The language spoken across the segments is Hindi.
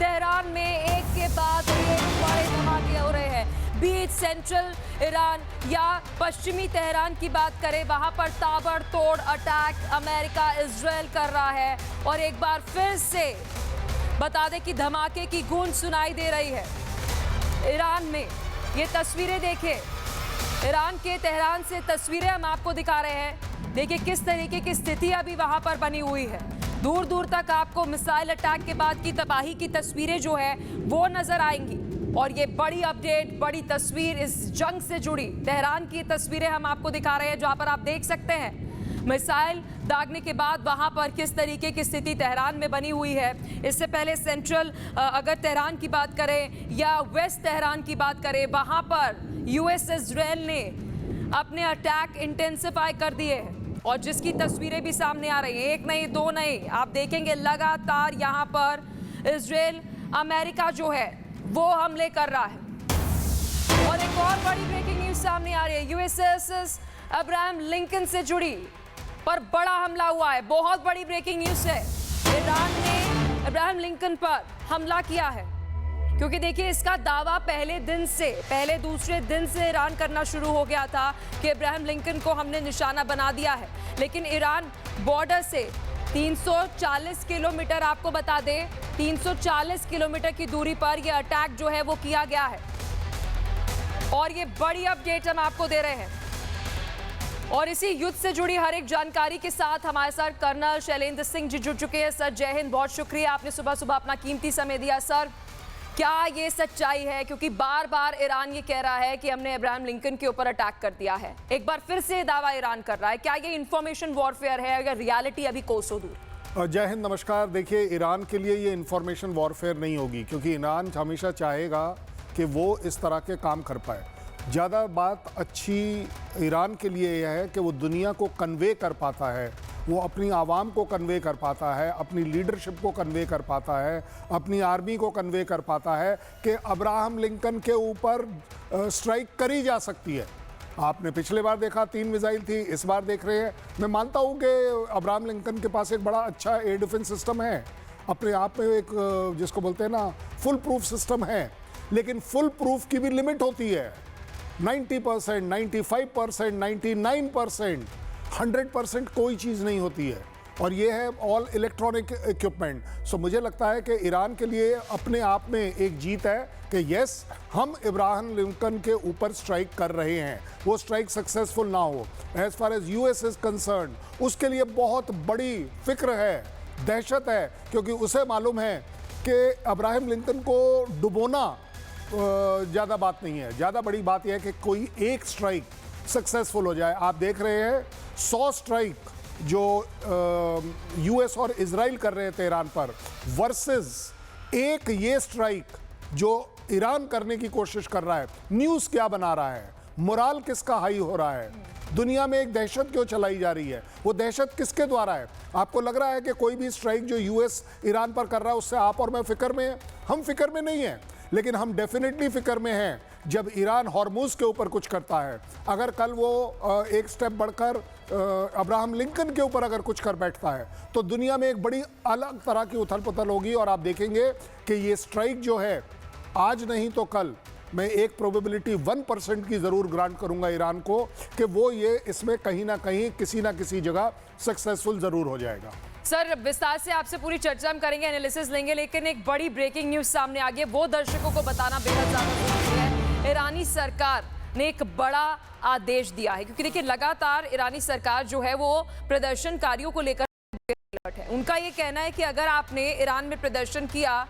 तेहरान में एक के बाद एक बड़े धमाके हो रहे हैं। बीच सेंट्रल ईरान या पश्चिमी तेहरान की बात करें, वहां पर ताबड़तोड़ अटैक अमेरिका इजराइल कर रहा है और एक बार फिर से बता दें कि धमाके की गूंज सुनाई दे रही है ईरान में। ये तस्वीरें देखिए, ईरान के तेहरान से तस्वीरें हम आपको दिखा रहे हैं। देखिए किस तरीके की स्थिति अभी वहां पर बनी हुई है। दूर दूर तक आपको मिसाइल अटैक के बाद की तबाही की तस्वीरें जो है वो नजर आएंगी। और ये बड़ी अपडेट, बड़ी तस्वीर इस जंग से जुड़ी तेहरान की तस्वीरें हम आपको दिखा रहे हैं, जहां पर आप देख सकते हैं मिसाइल दागने के बाद वहां पर किस तरीके की स्थिति तेहरान में बनी हुई है। इससे पहले सेंट्रल अगर तेहरान की बात करें या वेस्ट तेहरान की बात करें, वहां पर यूएस इजराइल ने अपने अटैक इंटेंसिफाई कर दिए हैं और जिसकी तस्वीरें भी सामने आ रही हैं। एक नहीं, दो नहीं, आप देखेंगे लगातार यहां पर इजराइल अमेरिका जो है वो हमले कर रहा है। और एक और बड़ी ब्रेकिंग न्यूज सामने आ रही है, यूएसएस अब्राहम लिंकन से जुड़ी पर बड़ा हमला हुआ है। बहुत बड़ी ब्रेकिंग न्यूज है, ईरान ने अब्राहम लिंकन पर हमला किया है। क्योंकि देखिए इसका दावा पहले दूसरे दिन से ईरान करना शुरू हो गया था कि अब्राहम लिंकन को हमने निशाना बना दिया है। लेकिन ईरान बॉर्डर से 340 किलोमीटर, आपको बता दें 340 किलोमीटर की दूरी पर यह अटैक जो है वो किया गया है। और ये बड़ी अपडेट हम आपको दे रहे हैं। और इसी युद्ध से जुड़ी हर एक जानकारी के साथ हमारे साथ कर्नल शैलेंद्र सिंह जी जुड़ चुके हैं। सर जय हिंद, बहुत शुक्रिया आपने सुबह सुबह अपना कीमती समय दिया। सर क्या ये सच्चाई है, क्योंकि बार बार ईरान ये कह रहा है कि हमने अब्राहम लिंकन के ऊपर अटैक कर दिया है, एक बार फिर से दावा ईरान कर रहा है, क्या ये इंफॉर्मेशन वॉरफेयर है या रियलिटी अभी कोसों दूर? जय हिंद, नमस्कार। देखिए ईरान के लिए ये इंफॉर्मेशन वॉरफेयर नहीं होगी, क्योंकि ईरान हमेशा चाहेगा कि वो इस तरह के काम कर पाए। ज़्यादा बात अच्छी ईरान के लिए यह है कि वो दुनिया को कन्वे कर पाता है, वो अपनी आवाम को कन्वे कर पाता है, अपनी लीडरशिप को कन्वे कर पाता है, अपनी आर्मी को कन्वे कर पाता है कि अब्राहम लिंकन के ऊपर स्ट्राइक करी जा सकती है। आपने पिछले बार देखा 3 मिसाइल थी, इस बार देख रहे हैं। मैं मानता हूँ कि अब्राहम लिंकन के पास एक बड़ा अच्छा एयर डिफेंस सिस्टम है, अपने आप में एक जिसको बोलते हैं ना फुल प्रूफ सिस्टम है। लेकिन फुल प्रूफ की भी लिमिट होती है। 90%, 95%, 99%, 100% कोई चीज़ नहीं होती है। और ये है ऑल इलेक्ट्रॉनिक इक्विपमेंट। सो मुझे लगता है कि ईरान के लिए अपने आप में एक जीत है कि यस, हम अब्राहम लिंकन के ऊपर स्ट्राइक कर रहे हैं। वो स्ट्राइक सक्सेसफुल ना हो, as far as US is concerned, उसके लिए बहुत बड़ी फिक्र है, दहशत है, क्योंकि उसे मालूम है कि अब्राहम लिंकन को डुबोना ज़्यादा बात नहीं है। ज़्यादा बड़ी बात यह है कि कोई एक स्ट्राइक सक्सेसफुल हो जाए। आप देख रहे हैं 100 स्ट्राइक जो यूएस और इजराइल कर रहे थे ईरान पर, वर्सेस एक ये स्ट्राइक जो ईरान करने की कोशिश कर रहा है। न्यूज़ क्या बना रहा है, मोराल किसका हाई हो रहा है, दुनिया में एक दहशत क्यों चलाई जा रही है, वो दहशत किसके द्वारा है? आपको लग रहा है कि कोई भी स्ट्राइक जो यूएस ईरान पर कर रहा है उससे आप और मैं फिक्र में हैं? हम फिक्र में नहीं हैं, लेकिन हम डेफिनेटली फिक्र में हैं जब ईरान हॉर्मुज के ऊपर कुछ करता है। अगर कल वो एक स्टेप बढ़कर अब्राहम लिंकन के ऊपर अगर कुछ कर बैठता है तो दुनिया में एक बड़ी अलग तरह की उथल पुथल होगी। और आप देखेंगे कि ये स्ट्राइक जो है आज नहीं तो कल, मैं एक प्रोबेबिलिटी 1% की ज़रूर ग्रांट करूंगा ईरान को कि वो ये इसमें कहीं ना कहीं किसी ना किसी जगह सक्सेसफुल ज़रूर हो जाएगा। सर विस्तार से आपसे पूरी चर्चा हम करेंगे, एनालिसिस लेंगे, लेकिन एक बड़ी ब्रेकिंग न्यूज सामने आ गई है, वो दर्शकों को बताना बेहद ज़्यादा जरूरी है। ईरानी सरकार ने एक बड़ा आदेश दिया है, क्योंकि देखिए लगातार ईरानी सरकार जो है वो प्रदर्शनकारियों को लेकर अलर्ट है। उनका ये कहना है कि अगर आपने ईरान में प्रदर्शन किया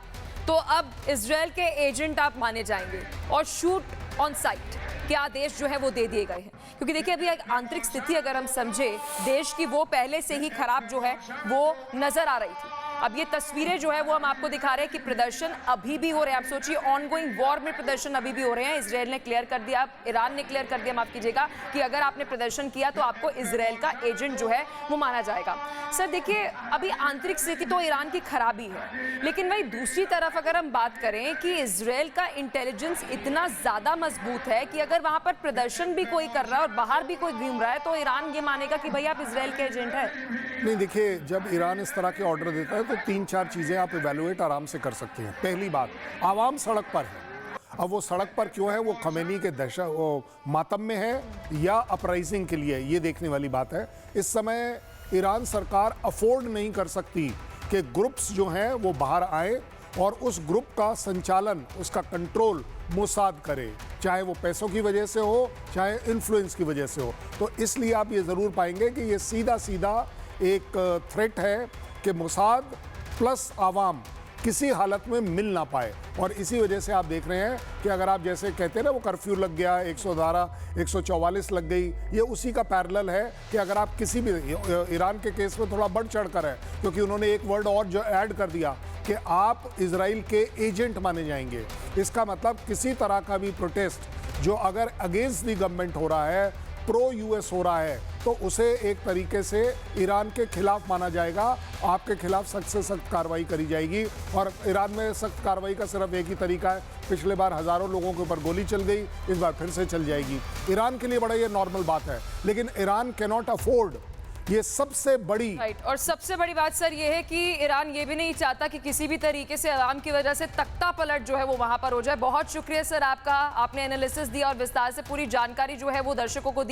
तो अब इजराइल के एजेंट आप माने जाएंगे और शूट ऑन साइट के आदेश जो है वो दे दिए गए हैं। क्योंकि देखिए अभी एक आंतरिक स्थिति अगर हम समझे देश की, वो पहले से ही खराब जो है वो नजर आ रही थी। अब ये तस्वीरें जो है वो हम आपको दिखा रहे हैं कि प्रदर्शन अभी भी हो रहे हैं। आप सोचिए ऑनगोइंग वॉर में प्रदर्शन अभी भी हो रहे हैं। इजराइल ने क्लियर कर दिया, ईरान ने क्लियर कर दिया, माफ कीजिएगा, कि अगर आपने प्रदर्शन किया तो आपको इजराइल का एजेंट जो है वो माना जाएगा। सर देखिए अभी आंतरिक स्थिति तो ईरान की खराबी है, लेकिन वही दूसरी तरफ अगर हम बात करें कि इजराइल का इंटेलिजेंस इतना ज्यादा मजबूत है कि अगर वहां पर प्रदर्शन भी कोई कर रहा है और बाहर भी कोई घूम रहा है तो ईरान ये मानेगा कि भाई आप इजराइल के एजेंट है। नहीं, देखिए, जब ईरान इस तरह के ऑर्डर देता है तो 3-4 चीज़ें आप इवेलुएट आराम से कर सकते हैं। पहली बात, आवाम सड़क पर है। अब वो सड़क पर क्यों है? वो खमेनी के वो मातम में है या अपराइजिंग के लिए, ये देखने वाली बात है। इस समय ईरान सरकार अफोर्ड नहीं कर सकती कि ग्रुप्स जो हैं वो बाहर आए और उस ग्रुप का संचालन, उसका कंट्रोल मोसाद करे, चाहे वो पैसों की वजह से हो, चाहे इन्फ्लुएंस की वजह से हो। तो इसलिए आप ये ज़रूर पाएंगे कि ये सीधा सीधा एक थ्रेट है कि मोसाद प्लस आवाम किसी हालत में मिल ना पाए। और इसी वजह से आप देख रहे हैं कि अगर आप जैसे कहते हैं ना, वो कर्फ्यू लग गया, 144 लग गई, ये उसी का पैरेलल है कि अगर आप किसी भी, ईरान के केस में थोड़ा बढ़ चढ़ कर है, क्योंकि उन्होंने एक वर्ड और जो ऐड कर दिया कि आप इजराइल के एजेंट माने जाएंगे। इसका मतलब किसी तरह का भी प्रोटेस्ट जो अगर अगेंस्ट दी गवर्नमेंट हो रहा है, प्रो यूएस हो रहा है, तो उसे एक तरीके से ईरान के खिलाफ माना जाएगा। आपके खिलाफ सख्त से सख्त कार्रवाई करी जाएगी। और ईरान में सख्त कार्रवाई का सिर्फ एक ही तरीका है। पिछले बार हज़ारों लोगों के ऊपर गोली चल गई, इस बार फिर से चल जाएगी। ईरान के लिए बड़ा ये नॉर्मल बात है, लेकिन ईरान कैन नॉट अफोर्ड, ये सबसे बड़ी राइट। और सबसे बड़ी बात सर ये है कि ईरान ये भी नहीं चाहता कि किसी भी तरीके से आवाम की वजह से तख्ता पलट जो है वो वहां पर हो जाए। बहुत शुक्रिया सर आपका, आपने एनालिसिस दिया और विस्तार से पूरी जानकारी जो है वो दर्शकों को दी।